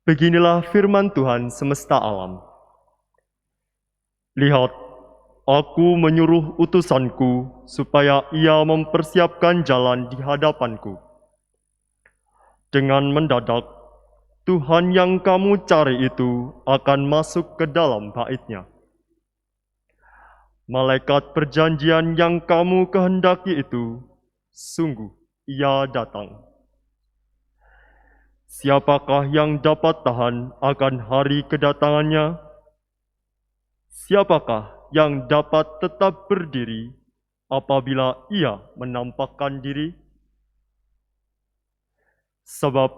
Beginilah firman Tuhan semesta alam. Lihat, aku menyuruh utusanku supaya ia mempersiapkan jalan di hadapanku. Dengan mendadak, Tuhan yang kamu cari itu akan masuk ke dalam bait-Nya. Malaikat perjanjian yang kamu kehendaki itu, sungguh ia datang. Siapakah yang dapat tahan akan hari kedatangannya? Siapakah yang dapat tetap berdiri apabila ia menampakkan diri? Sebab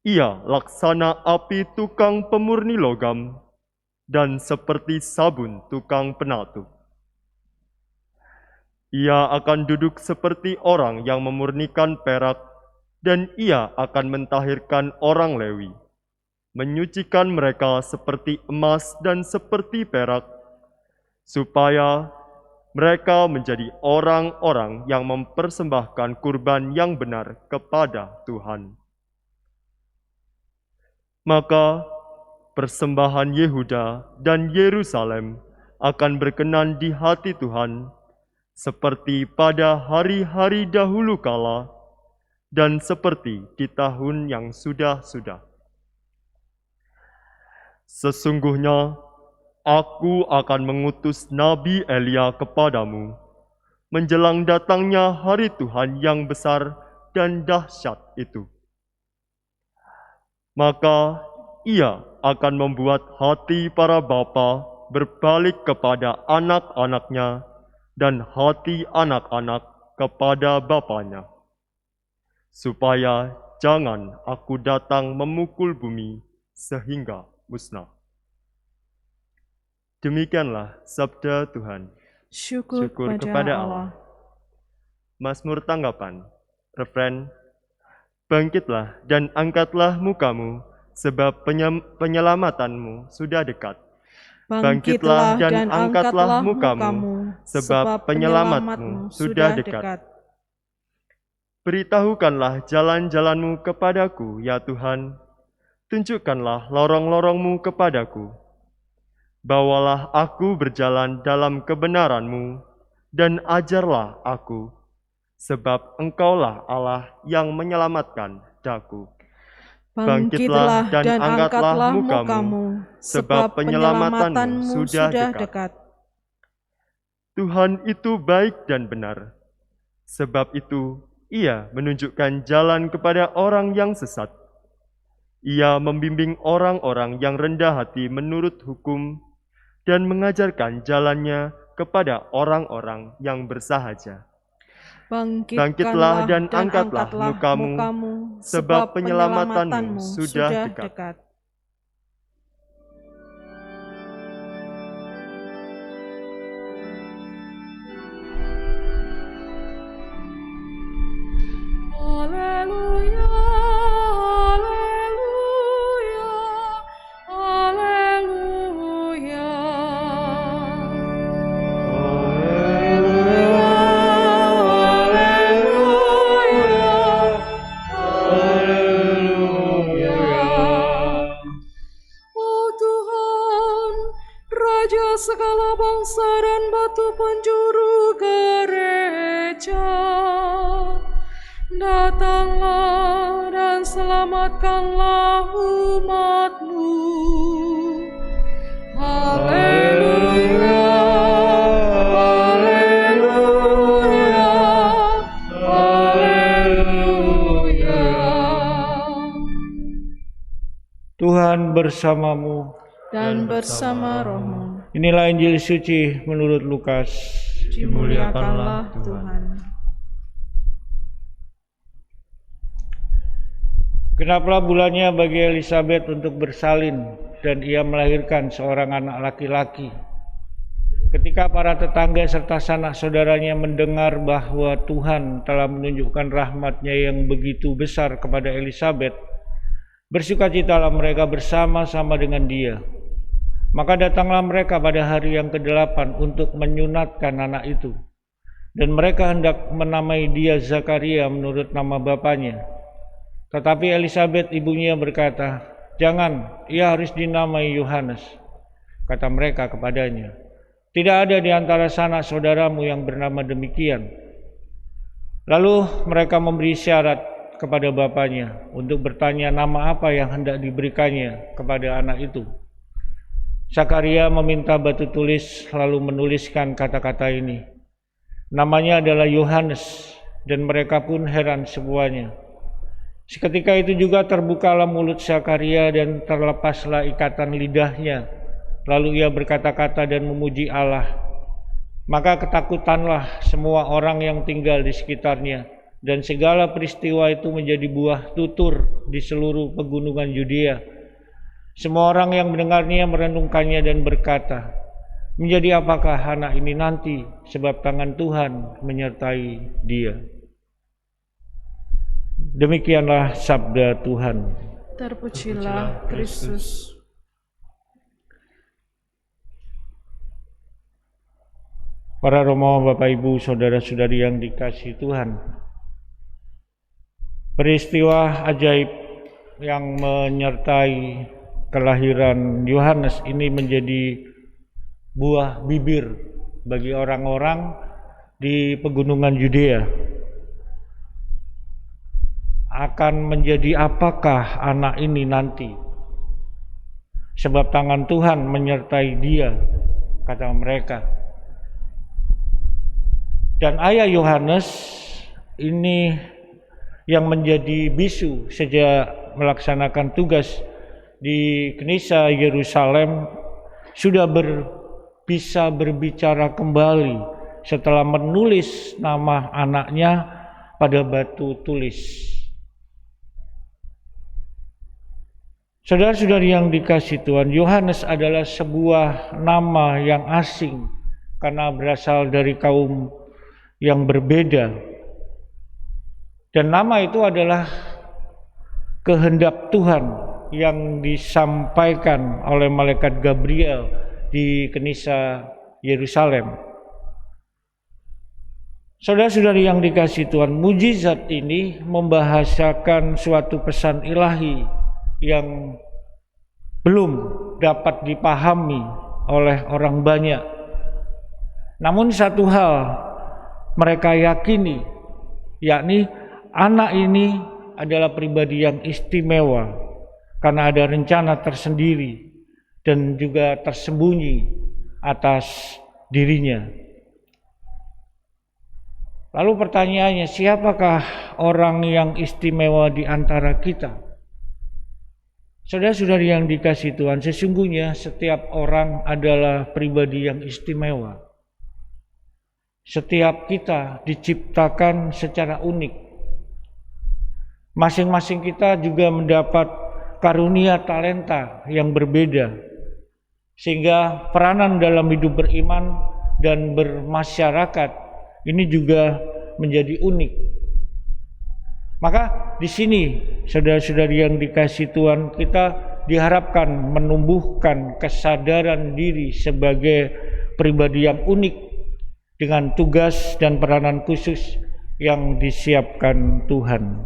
ia laksana api tukang pemurni logam dan seperti sabun tukang penatu. Ia akan duduk seperti orang yang memurnikan perak, dan ia akan mentahirkan orang Lewi, menyucikan mereka seperti emas dan seperti perak, supaya mereka menjadi orang-orang yang mempersembahkan kurban yang benar kepada Tuhan. Maka persembahan Yehuda dan Yerusalem akan berkenan di hati Tuhan, seperti pada hari-hari dahulu kala, dan seperti di tahun yang sudah-sudah. Sesungguhnya, aku akan mengutus Nabi Elia kepadamu, menjelang datangnya hari Tuhan yang besar dan dahsyat itu. Maka ia akan membuat hati para bapa berbalik kepada anak-anaknya, dan hati anak-anak kepada bapanya, supaya jangan aku datang memukul bumi sehingga musnah. Demikianlah sabda Tuhan. Syukur kepada Allah. Mazmur tanggapan. Refren. Bangkitlah dan angkatlah mukamu, sebab penyelamatanmu sudah dekat. Bangkitlah dan angkatlah mukamu, sebab penyelamatmu sudah dekat. Beritahukanlah jalan-jalanmu kepadaku, ya Tuhan. Tunjukkanlah lorong-lorongmu kepadaku. Bawalah aku berjalan dalam kebenaran-Mu, dan ajarlah aku, sebab Engkaulah Allah yang menyelamatkan daku. Bangkitlah dan angkatlah mukamu, sebab penyelamatanmu sudah dekat. Tuhan itu baik dan benar, sebab itu Ia menunjukkan jalan kepada orang yang sesat. Ia membimbing orang-orang yang rendah hati menurut hukum, dan mengajarkan jalannya kepada orang-orang yang bersahaja. Bangkitlah dan angkatlah mukamu, sebab penyelamatanmu sudah dekat. Haleluya, haleluya, haleluya. Segala bangsa dan batu penjuru gereja, datanglah dan selamatkanlah umat-Mu. Haleluya, haleluya, haleluya. Tuhan bersamamu dan bersama rohmu. Inilah Injil suci menurut Lukas. Dimuliakanlah Tuhan. Genaplah bulannya bagi Elisabet untuk bersalin, dan ia melahirkan seorang anak laki-laki. Ketika para tetangga serta sanak saudaranya mendengar bahwa Tuhan telah menunjukkan rahmat-Nya yang begitu besar kepada Elisabet, bersukacitalah mereka bersama-sama dengan dia. Maka datanglah mereka pada hari yang ke-8 untuk menyunatkan anak itu. Dan mereka hendak menamai dia Zakaria menurut nama bapaknya. Tetapi Elisabet ibunya berkata, Jangan, ia harus dinamai Yohanes. Kata mereka kepadanya, tidak ada di antara sanak saudaramu yang bernama demikian. Lalu mereka memberi syarat kepada bapaknya untuk bertanya nama apa yang hendak diberikannya kepada anak itu. Zakaria meminta batu tulis lalu menuliskan kata-kata ini. Namanya adalah Yohanes, dan mereka pun heran semuanya. Seketika itu juga terbukalah mulut Zakaria dan terlepaslah ikatan lidahnya. Lalu ia berkata-kata dan memuji Allah. Maka ketakutanlah semua orang yang tinggal di sekitarnya, dan segala peristiwa itu menjadi buah tutur di seluruh pegunungan Yudea. Semua orang yang mendengarnya merenungkannya dan berkata, menjadi apakah anak ini nanti, sebab tangan Tuhan menyertai dia. Demikianlah sabda Tuhan. Terpujilah Kristus. Para Romo, Bapak Ibu, Saudara-saudari yang dikasihi Tuhan, peristiwa ajaib yang menyertai kelahiran Yohanes ini menjadi buah bibir bagi orang-orang di pegunungan Yudea. Akan menjadi apakah anak ini nanti? Sebab tangan Tuhan menyertai dia, kata mereka. Dan ayah Yohanes ini yang menjadi bisu sejak melaksanakan tugas di Knisah Yerusalem sudah bisa berbicara kembali setelah menulis nama anaknya pada batu tulis. Saudara-saudari yang dikasihi Tuhan, Yohanes adalah sebuah nama yang asing karena berasal dari kaum yang berbeda, dan nama itu adalah kehendak Tuhan yang disampaikan oleh malaikat Gabriel di Knisah Yerusalem. Saudara-saudari yang dikasihi Tuhan, mujizat ini membahasakan suatu pesan ilahi yang belum dapat dipahami oleh orang banyak. Namun satu hal mereka yakini, yakni anak ini adalah pribadi yang istimewa karena ada rencana tersendiri dan juga tersembunyi atas dirinya. Lalu pertanyaannya, siapakah orang yang istimewa di antara kita? Saudara-saudari yang dikasihi Tuhan, sesungguhnya setiap orang adalah pribadi yang istimewa. Setiap kita diciptakan secara unik. Masing-masing kita juga mendapat karunia talenta yang berbeda, sehingga peranan dalam hidup beriman dan bermasyarakat ini juga menjadi unik. Maka di sini, saudara-saudari yang dikasihi Tuhan, kita diharapkan menumbuhkan kesadaran diri sebagai pribadi yang unik dengan tugas dan peranan khusus yang disiapkan Tuhan.